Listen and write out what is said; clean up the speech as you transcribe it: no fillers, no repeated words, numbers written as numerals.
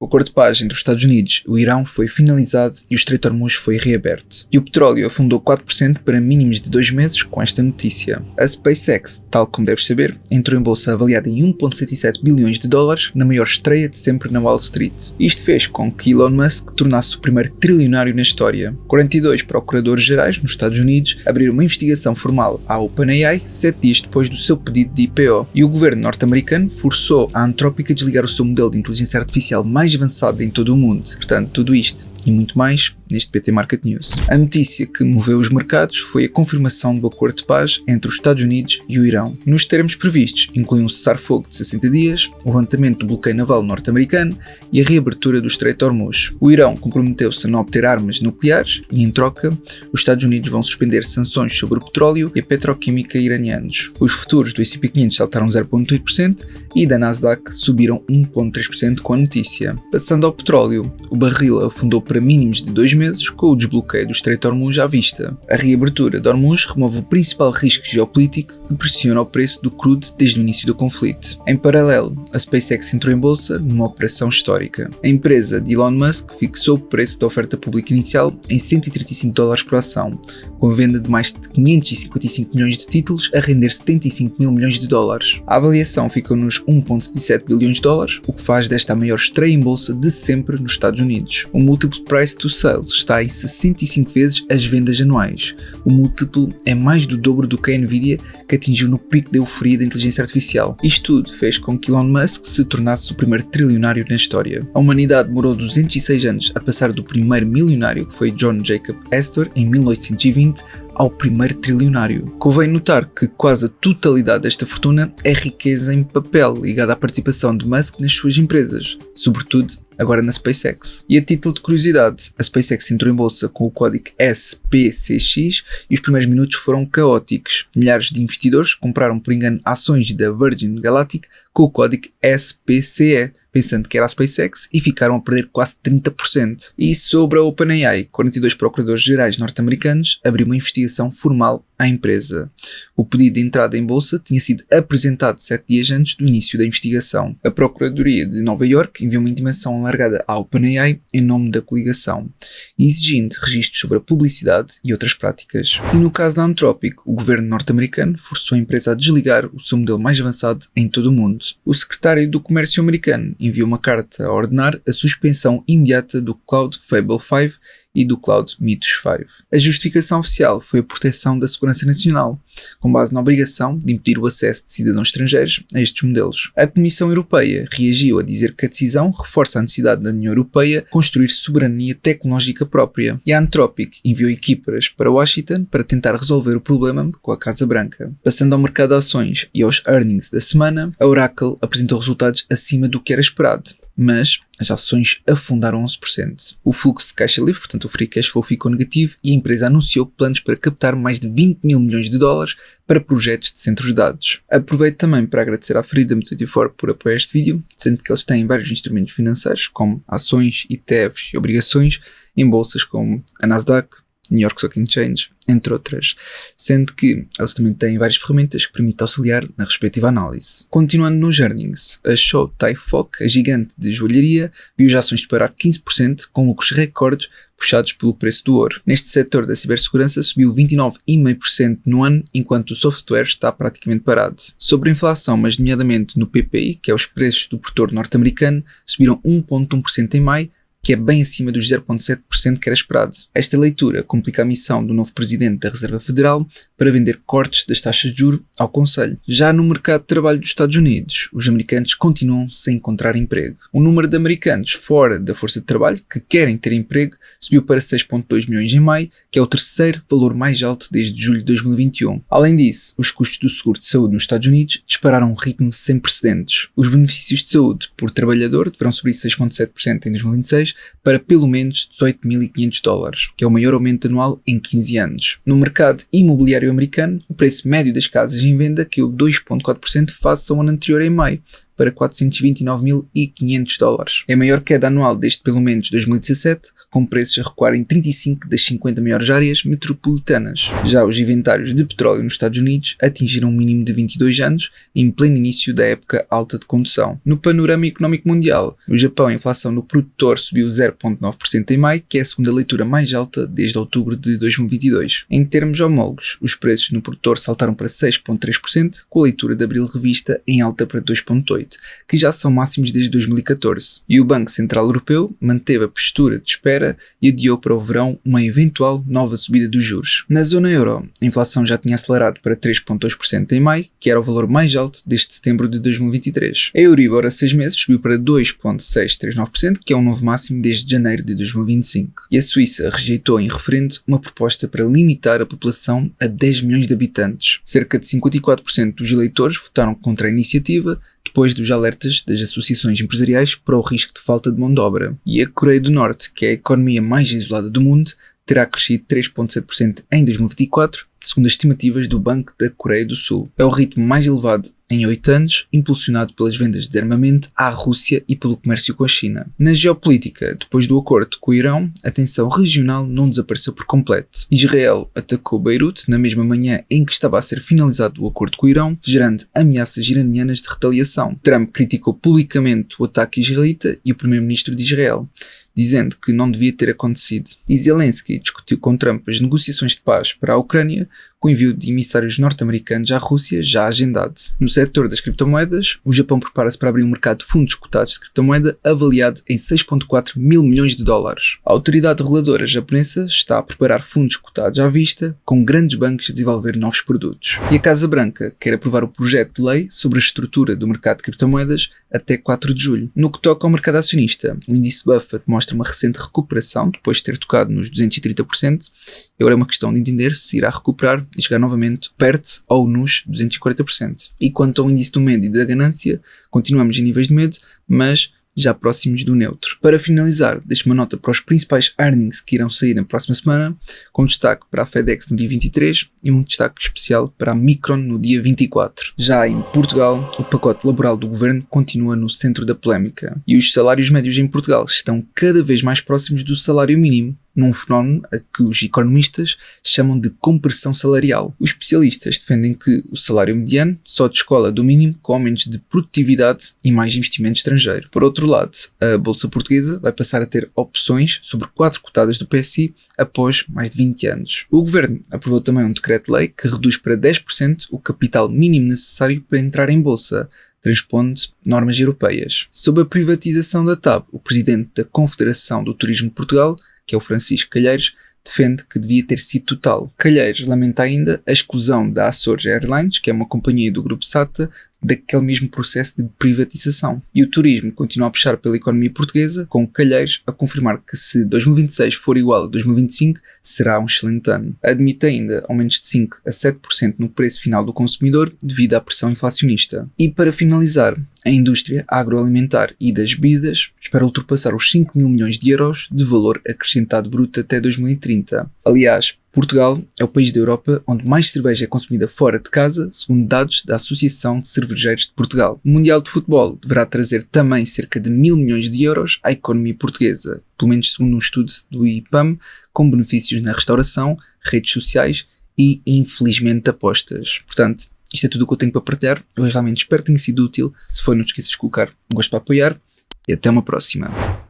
O acordo de paz entre os Estados Unidos e o Irão foi finalizado e o Estreito de Hormuz foi reaberto. E o petróleo afundou 4% para mínimos de 2 meses com esta notícia. A SpaceX, tal como deves saber, entrou em bolsa avaliada em 1,77 bilhões de dólares na maior estreia de sempre na Wall Street. Isto fez com que Elon Musk tornasse o primeiro trilionário na história. 42 procuradores gerais nos Estados Unidos abriram uma investigação formal à OpenAI 7 dias depois do seu pedido de IPO. E o governo norte-americano forçou a Anthropic a desligar o seu modelo de inteligência artificial mais avançado em todo o mundo. Portanto, tudo isto e muito mais neste PT Market News. A notícia que moveu os mercados foi a confirmação do acordo de paz entre os Estados Unidos e o Irão. Nos termos previstos, inclui um cessar-fogo de 60 dias, o levantamento do bloqueio naval norte-americano e a reabertura do Estreito de Hormuz. O Irão comprometeu-se a não obter armas nucleares e, em troca, os Estados Unidos vão suspender sanções sobre o petróleo e a petroquímica iranianos. Os futuros do S&P 500 saltaram 0,8% e da Nasdaq subiram 1,3% com a notícia. Passando ao petróleo, o barril afundou para mínimos de 2 meses com o desbloqueio do Estreito de Hormuz à vista. A reabertura de Hormuz remove o principal risco geopolítico que pressiona o preço do crudo desde o início do conflito. Em paralelo, a SpaceX entrou em bolsa numa operação histórica. A empresa de Elon Musk fixou o preço da oferta pública inicial em 135 dólares por ação, com a venda de mais de 555 milhões de títulos a render 75 mil milhões de dólares. A avaliação ficou nos 1,77 bilhões de dólares, o que faz desta a maior estreia em bolsa de sempre nos Estados Unidos. O múltiplo Price to Sales está em 65 vezes as vendas anuais. O múltiplo é mais do dobro do que a Nvidia, que atingiu no pico da euforia da inteligência artificial. Isto tudo fez com que Elon Musk se tornasse o primeiro trilionário na história. A humanidade demorou 206 anos a passar do primeiro milionário, que foi John Jacob Astor, em 1820, ao primeiro trilionário. Convém notar que quase a totalidade desta fortuna é riqueza em papel ligada à participação de Musk nas suas empresas, sobretudo agora na SpaceX. E a título de curiosidade, a SpaceX entrou em bolsa com o código SPCX e os primeiros minutos foram caóticos. Milhares de investidores compraram por engano ações da Virgin Galactic com o código SPCE, pensando que era a SpaceX, e ficaram a perder quase 30%. E sobre a OpenAI, 42 procuradores gerais norte-americanos abriram uma investigação formal à empresa. O pedido de entrada em bolsa tinha sido apresentado 7 dias antes do início da investigação. A Procuradoria de Nova York enviou uma intimação alargada à OpenAI em nome da coligação, exigindo registros sobre a publicidade e outras práticas. E no caso da Anthropic, o governo norte-americano forçou a empresa a desligar o seu modelo mais avançado em todo o mundo. O secretário do Comércio americano enviou uma carta a ordenar a suspensão imediata do Cloud Fable 5 e do Cloud Mythos 5. A justificação oficial foi a proteção da segurança nacional, com base na obrigação de impedir o acesso de cidadãos estrangeiros a estes modelos. A Comissão Europeia reagiu a dizer que a decisão reforça a necessidade da União Europeia construir soberania tecnológica própria, e a Anthropic enviou equipas para Washington para tentar resolver o problema com a Casa Branca. Passando ao mercado de ações e aos earnings da semana, a Oracle apresentou resultados acima do que era esperado, mas as ações afundaram 11%. O fluxo de caixa livre, portanto o free cash flow, ficou negativo e a empresa anunciou planos para captar mais de 20 mil milhões de dólares para projetos de centros de dados. Aproveito também para agradecer à Freedom24 por apoiar este vídeo, sendo que eles têm vários instrumentos financeiros, como ações, ETFs e obrigações, em bolsas como a Nasdaq, New York Stock Exchange, entre outras, sendo que eles também têm várias ferramentas que permitem auxiliar na respectiva análise. Continuando nos earnings, a Showtime Foc, a gigante de joalharia, viu as ações disparar 15% com lucros recordes puxados pelo preço do ouro. Neste setor da cibersegurança subiu 29,5% no ano, enquanto o software está praticamente parado. Sobre a inflação, mas nomeadamente no PPI, que é os preços do produtor norte-americano, subiram 1,1% em maio, que é bem acima dos 0,7% que era esperado. Esta leitura complica a missão do novo presidente da Reserva Federal para vender cortes das taxas de juros ao Conselho. Já no mercado de trabalho dos Estados Unidos, os americanos continuam sem encontrar emprego. O número de americanos fora da força de trabalho que querem ter emprego subiu para 6,2 milhões em maio, que é o terceiro valor mais alto desde julho de 2021. Além disso, os custos do seguro de saúde nos Estados Unidos dispararam a um ritmo sem precedentes. Os benefícios de saúde por trabalhador deverão subir 6,7% em 2026 para pelo menos 18.500 dólares, que é o maior aumento anual em 15 anos. No mercado imobiliário americano, o preço médio das casas em venda caiu 2,4% face ao ano anterior em maio, para 429.500 dólares. É a maior queda anual desde pelo menos 2017, com preços a recuar em 35 das 50 maiores áreas metropolitanas. Já os inventários de petróleo nos Estados Unidos atingiram um mínimo de 22 anos, em pleno início da época alta de condução. No panorama económico mundial, no Japão a inflação no produtor subiu 0,9% em maio, que é a segunda leitura mais alta desde outubro de 2022. Em termos homólogos, os preços no produtor saltaram para 6,3%, com a leitura de abril revista em alta para 2,8%, que já são máximos desde 2014. E o Banco Central Europeu manteve a postura de espera e adiou para o verão uma eventual nova subida dos juros. Na zona euro, a inflação já tinha acelerado para 3,2% em maio, que era o valor mais alto desde setembro de 2023. A Euribor a 6 meses subiu para 2,639%, que é um novo máximo desde janeiro de 2025. E a Suíça rejeitou em referendo uma proposta para limitar a população a 10 milhões de habitantes. Cerca de 54% dos eleitores votaram contra a iniciativa, depois dos alertas das associações empresariais para o risco de falta de mão de obra. E a Coreia do Norte, que é a economia mais isolada do mundo, terá crescido 3,7% em 2024, segundo as estimativas do Banco da Coreia do Sul. É o ritmo mais elevado em 8 anos, impulsionado pelas vendas de armamento à Rússia e pelo comércio com a China. Na geopolítica, depois do acordo com o Irão, a tensão regional não desapareceu por completo. Israel atacou Beirute na mesma manhã em que estava a ser finalizado o acordo com o Irão, gerando ameaças iranianas de retaliação. Trump criticou publicamente o ataque israelita e o primeiro-ministro de Israel, dizendo que não devia ter acontecido. E Zelensky discutiu com Trump as negociações de paz para a Ucrânia, com o envio de emissários norte-americanos à Rússia já agendado. No setor das criptomoedas, o Japão prepara-se para abrir um mercado de fundos cotados de criptomoeda avaliado em 6,4 mil milhões de dólares. A autoridade reguladora japonesa está a preparar fundos cotados à vista, com grandes bancos a desenvolver novos produtos. E a Casa Branca quer aprovar o projeto de lei sobre a estrutura do mercado de criptomoedas até 4 de julho. No que toca ao mercado acionista, o índice Buffett mostra uma recente recuperação depois de ter tocado nos 230%. Agora é uma questão de entender se irá recuperar e chegar novamente perto ou nos 240%. E quanto ao índice do medo e da ganância, continuamos em níveis de medo, mas já próximos do neutro. Para finalizar, deixo uma nota para os principais earnings que irão sair na próxima semana, com destaque para a FedEx no dia 23 e um destaque especial para a Micron no dia 24. Já em Portugal, o pacote laboral do governo continua no centro da polémica e os salários médios em Portugal estão cada vez mais próximos do salário mínimo, num fenómeno a que os economistas chamam de compressão salarial. Os especialistas defendem que o salário mediano só descola do mínimo com aumentos de produtividade e mais investimento estrangeiro. Por outro lado, a Bolsa Portuguesa vai passar a ter opções sobre 4 cotadas do PSI após mais de 20 anos. O Governo aprovou também um decreto-lei que reduz para 10% o capital mínimo necessário para entrar em Bolsa, transpondo normas europeias. Sobre a privatização da TAP, o presidente da Confederação do Turismo de Portugal, que é o Francisco Calheiros, defende que devia ter sido total. Calheiros lamenta ainda a exclusão da Açores Airlines, que é uma companhia do grupo SATA, daquele mesmo processo de privatização. E o turismo continua a puxar pela economia portuguesa, com Calheiros a confirmar que se 2026 for igual a 2025, será um excelente ano. Admite ainda aumentos de 5 a 7% no preço final do consumidor devido à pressão inflacionista. E para finalizar, a indústria agroalimentar e das bebidas espera ultrapassar os 5 mil milhões de euros de valor acrescentado bruto até 2030. Aliás, Portugal é o país da Europa onde mais cerveja é consumida fora de casa, segundo dados da Associação de Cervejeiros de Portugal. O Mundial de Futebol deverá trazer também cerca de 1.000 milhões de euros à economia portuguesa, pelo menos segundo um estudo do IPAM, com benefícios na restauração, redes sociais e, infelizmente, apostas. Portanto, isto é tudo o que eu tenho para partilhar. Eu realmente espero que tenha sido útil. Se foi, não te esqueças de colocar um gosto para apoiar e até uma próxima.